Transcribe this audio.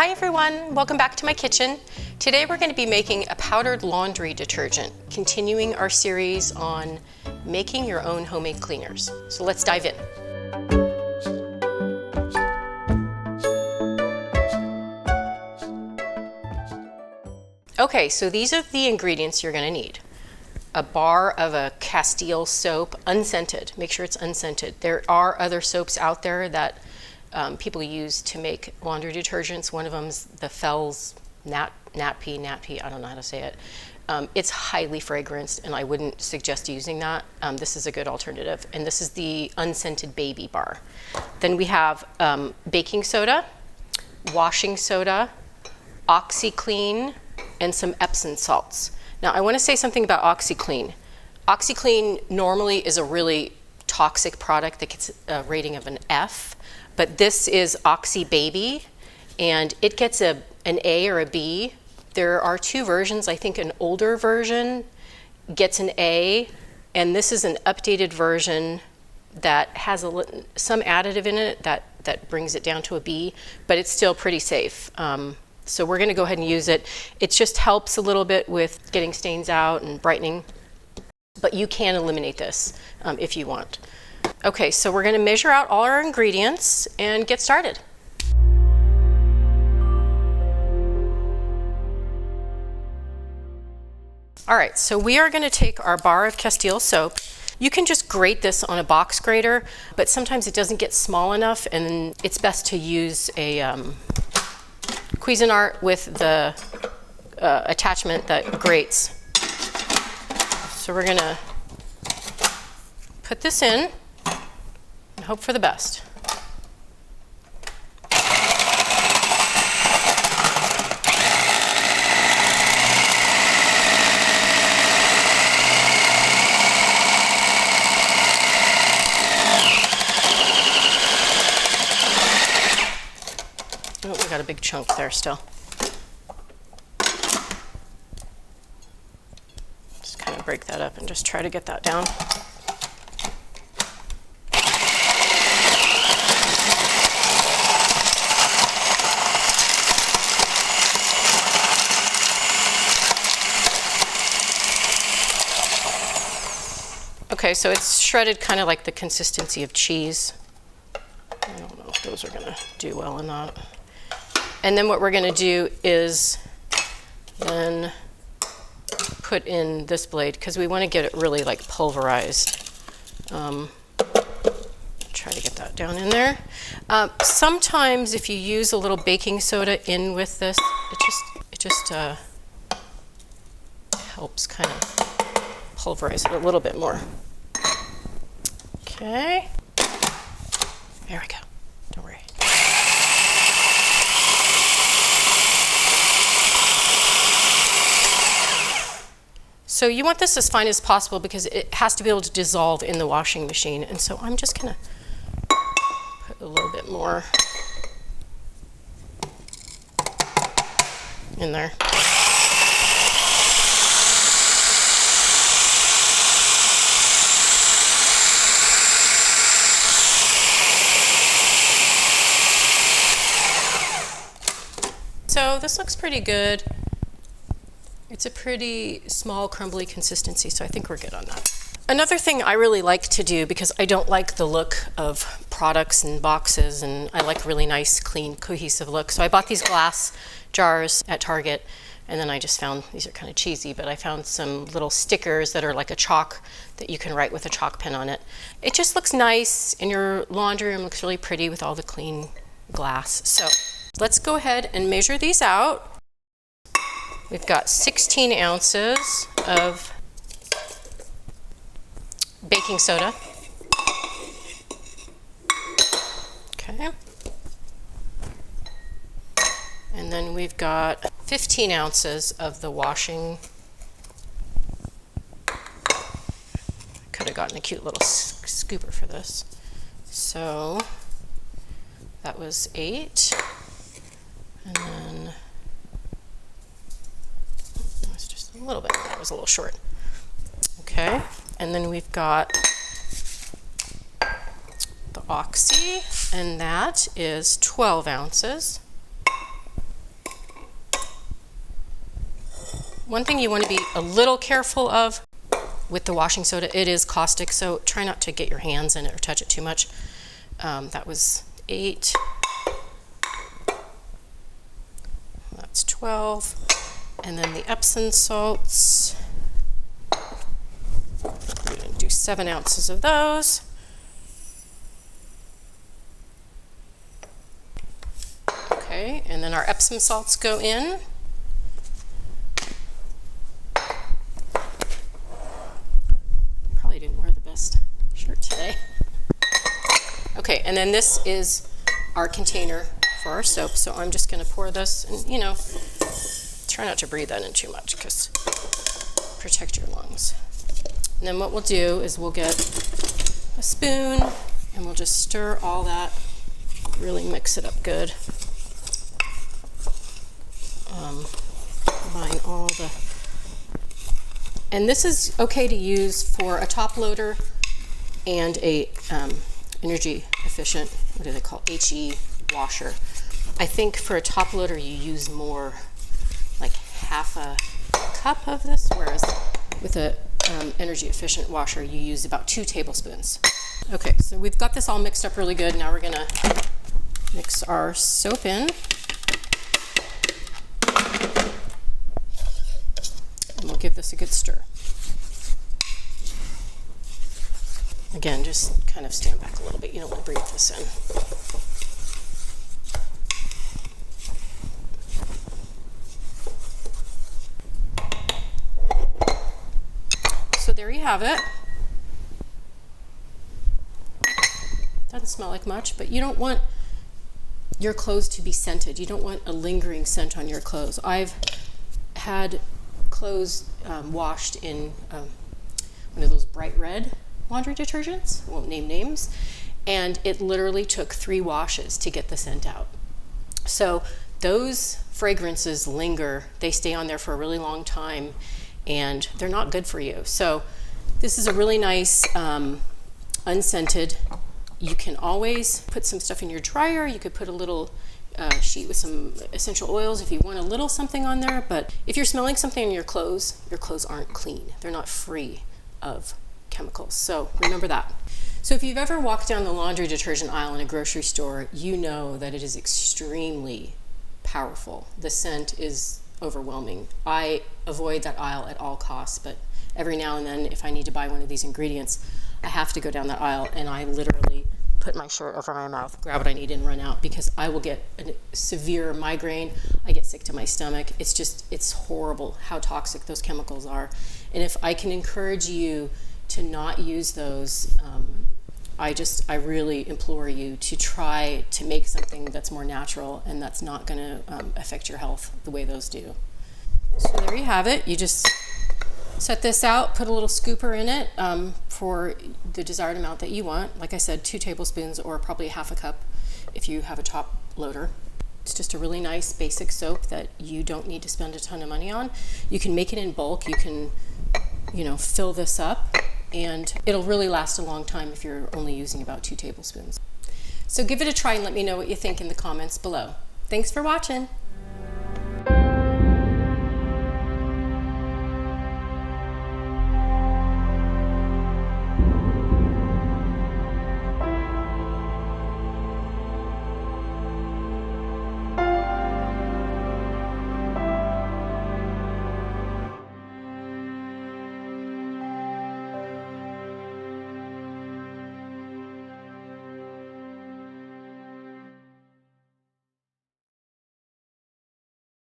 Hi everyone, welcome back to my kitchen. Today we're going to be making a powdered laundry detergent, continuing our series on making your own homemade cleaners. So let's dive in. Okay, so these are the ingredients you're going to need. A bar of a Castile soap, unscented. Make sure it's unscented. There are other soaps out there that people use to make laundry detergents. One of them's the Fells Natpy, I don't know how to say it. It's highly fragranced and I wouldn't suggest using that. This is a good alternative. And this is the Unscented Baby bar. Then we have baking soda, washing soda, OxiClean, and some Epsom salts. Now I want to say something about OxiClean. OxiClean normally is a really toxic product that gets a rating of an F, but this is Oxy Baby, and it gets an A or a B. There are two versions. I think an older version gets an A, and this is an updated version that has some additive in it that brings it down to a B, but it's still pretty safe. So we're going to go ahead and use it. It just helps a little bit with getting stains out and brightening, but you can eliminate this if you want. Okay, so we're going to measure out all our ingredients and get started. All right, so we are going to take our bar of Castile soap. You can just grate this on a box grater, but sometimes it doesn't get small enough, and it's best to use a Cuisinart with the attachment that grates. So we're gonna put this in and hope for the best. Oh, we got a big chunk there still. Just kind of break that up and just try to get that down. Okay, so it's shredded kind of like the consistency of cheese. I don't know if those are gonna do well or not. And then what we're going to do is then put in this blade because we want to get it really like pulverized. Try to get that down in there. Sometimes if you use a little baking soda in with this, it just helps kind of pulverize it a little bit more. Okay, there we go. Don't worry. So you want this as fine as possible because it has to be able to dissolve in the washing machine. And so I'm just gonna put a little bit more in there. So this looks pretty good. It's a pretty small, crumbly consistency, so I think we're good on that. Another thing I really like to do, because I don't like the look of products and boxes, and I like really nice, clean, cohesive look. So I bought these glass jars at Target, and then I just found, these are kind of cheesy, but I found some little stickers that are like a chalk that you can write with a chalk pen on it. It just looks nice in your laundry room, looks really pretty with all the clean glass. So let's go ahead and measure these out. We've got 16 ounces of baking soda. Okay. And then we've got 15 ounces of the washing. Could have gotten a cute little scooper for this. So that was 8. And then a little bit, that was a little short. Okay, and then we've got the Oxy, and that is 12 ounces. One thing you want to be a little careful of with the washing soda, it is caustic, so try not to get your hands in it or touch it too much. That was 8. That's 12. And then the Epsom salts. We're going to do 7 ounces of those. Okay, and then our Epsom salts go in. Probably didn't wear the best shirt today. Okay, and then this is our container for our soap. So I'm just going to pour this, and try not to breathe that in too much because protect your lungs. And then what we'll do is we'll get a spoon and we'll just stir all that, really mix it up good. Combine all the, and this is okay to use for a top loader and a energy efficient, what do they call, HE washer. I think for a top loader you use more, like half a cup of this, whereas with a energy efficient washer you use about 2 tablespoons. Okay, so we've got this all mixed up really good. Now we're gonna mix our soap in. And we'll give this a good stir. Again, just kind of stand back a little bit. You don't want to breathe this in. So there you have it. Doesn't smell like much, but you don't want your clothes to be scented. You don't want a lingering scent on your clothes. I've had clothes washed in one of those bright red laundry detergents, I won't name names, and it literally took 3 washes to get the scent out. So those fragrances linger, they stay on there for a really long time, and they're not good for you. So this is a really nice unscented. You can always put some stuff in your dryer. You could put a little sheet with some essential oils if you want a little something on there, but if you're smelling something in your clothes aren't clean. They're not free of chemicals. So remember that. So if you've ever walked down the laundry detergent aisle in a grocery store, you know that it is extremely powerful. The scent is overwhelming. I avoid that aisle at all costs, but every now and then if I need to buy one of these ingredients, I have to go down that aisle and I literally put my shirt over my mouth, grab what I need and run out, because I will get a severe migraine. I get sick to my stomach. It's horrible how toxic those chemicals are. And if I can encourage you to not use those, I really implore you to try to make something that's more natural and that's not going to affect your health the way those do. So there you have it. You just set this out, put a little scooper in it for the desired amount that you want. Like I said, 2 tablespoons or probably half a cup if you have a top loader. It's just a really nice basic soap that you don't need to spend a ton of money on. You can make it in bulk. You can, fill this up, and it'll really last a long time if you're only using about 2 tablespoons. So give it a try and let me know what you think in the comments below. Thanks for watching.